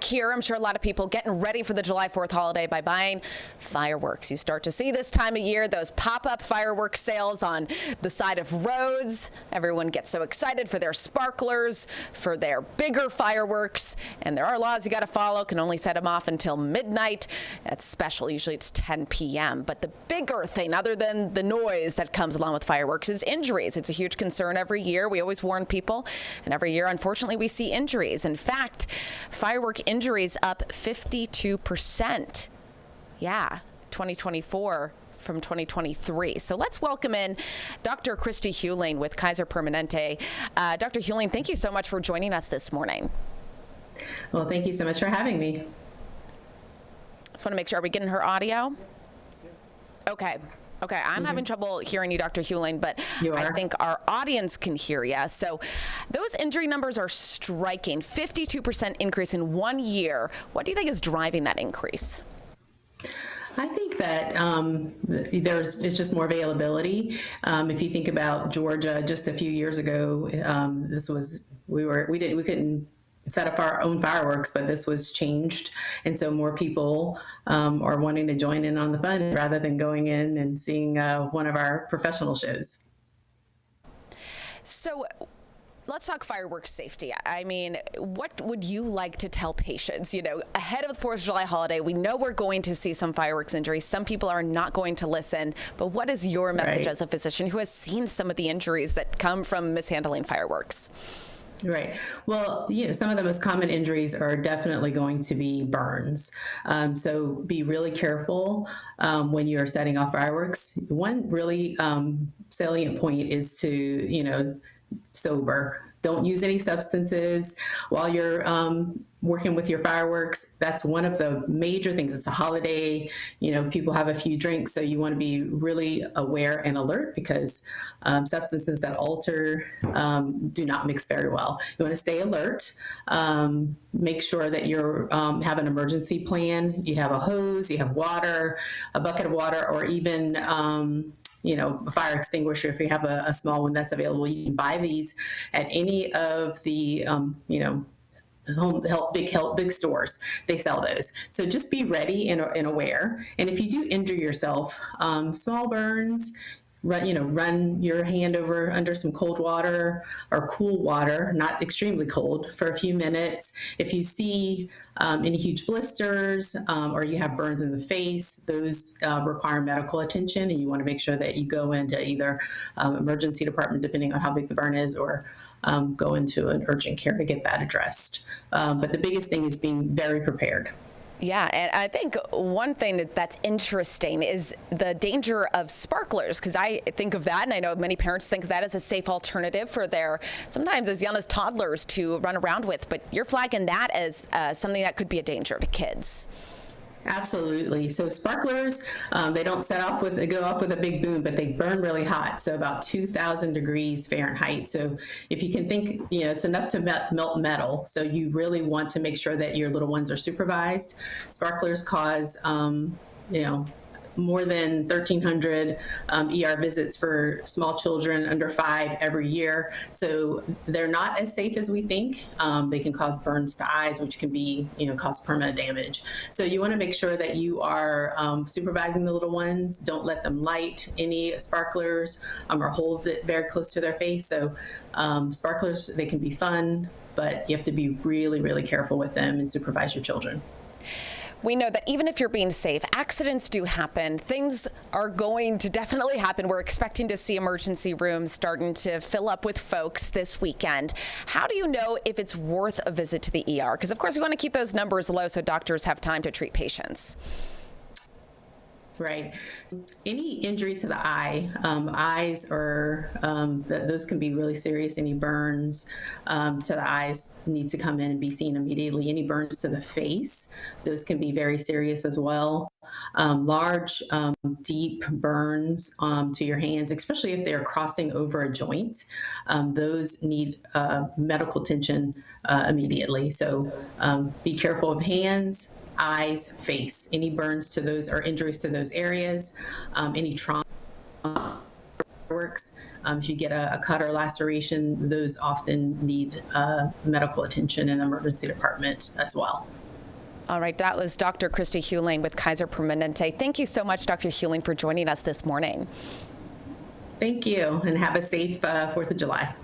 back here. I'm sure a lot of people getting ready for the July 4th holiday by buying fireworks. You start to see this time of year those pop-up fireworks sales on the side of roads. Everyone gets so excited for their sparklers, for their bigger fireworks, and there are laws you got to follow. Can only set them off until midnight. That's special. Usually it's 10 p.m. But the bigger thing, other than the noise that comes along with fireworks, is injuries. It's a huge concern every year. We always warn people, and every year, unfortunately, we see injuries. In fact, firework injuries up 52%. Yeah, 2024 from 2023. So let's welcome in Dr. Christy Hewling with Kaiser Permanente. Dr. Hewling, thank you so much for joining us this morning. Well, thank you so much for having me. Just want to make sure, are we getting her audio? Okay. Okay, I'm having trouble hearing you, Dr. Hewling, but I think our audience can hear you. So those injury numbers are striking. 52% increase in 1 year. What do you think is driving that increase? I think that it's just more availability. If you think about Georgia, just a few years ago, we couldn't set up our own fireworks, but this was changed, and so more people are wanting to join in on the fun rather than going in and seeing one of our professional shows. So let's talk fireworks safety. I mean, what would you like to tell patients? You know, ahead of the 4th of July holiday, we know we're going to see some fireworks injuries. Some people are not going to listen, but what is your message as a physician who has seen some of the injuries that come from mishandling fireworks? Right. Well, some of the most common injuries are definitely going to be burns. So be really careful when you're setting off fireworks. One really salient point is to, sober. Don't use any substances while you're working with your fireworks. That's one of the major things. It's a holiday, people have a few drinks, so you want to be really aware and alert because substances that alter do not mix very well. You want to stay alert. Make sure that you have an emergency plan. You have a hose, you have water, a bucket of water, or even a fire extinguisher if you have a small one that's available. You can buy these at any of the home help, big stores. They sell those. So just be ready and aware. And if you do injure yourself, small burns, run your hand under some cold water or cool water, not extremely cold, for a few minutes. If you see any huge blisters or you have burns in the face, those require medical attention, and you want to make sure that you go into either emergency department, depending on how big the burn is, or go into an urgent care to get that addressed. But the biggest thing is being very prepared. Yeah, and I think one thing that's interesting is the danger of sparklers, because I think of that, and I know many parents think of that as a safe alternative for their, sometimes as young as toddlers, to run around with, but you're flagging that as something that could be a danger to kids. Absolutely. So sparklers, they don't they go off with a big boom, but they burn really hot. So about 2,000 degrees Fahrenheit. So if you can think, it's enough to melt metal. So you really want to make sure that your little ones are supervised. Sparklers cause, more than 1,300 ER visits for small children under 5 every year. So they're not as safe as we think. They can cause burns to eyes, which can be, cause permanent damage. So you want to make sure that you are supervising the little ones. Don't let them light any sparklers or hold it very close to their face. So sparklers, they can be fun, but you have to be really, really careful with them and supervise your children. We know that even if you're being safe, accidents do happen. Things are going to definitely happen. We're expecting to see emergency rooms starting to fill up with folks this weekend. How do you know if it's worth a visit to the ER? Because, of course, we want to keep those numbers low so doctors have time to treat patients. Right. Any injury to the eyes are, those can be really serious. Any burns to the eyes need to come in and be seen immediately. Any burns to the face, those can be very serious as well. Large, deep burns to your hands, especially if they're crossing over a joint, those need medical attention immediately. So be careful of hands, eyes, face. Any burns to those or injuries to those areas, any trauma works. If you get a cut or laceration, those often need medical attention in the emergency department as well. All right, that was Dr. Christy Hewling with Kaiser Permanente. Thank you so much, Dr. Hewling, for joining us this morning. Thank you, and have a safe 4th of July.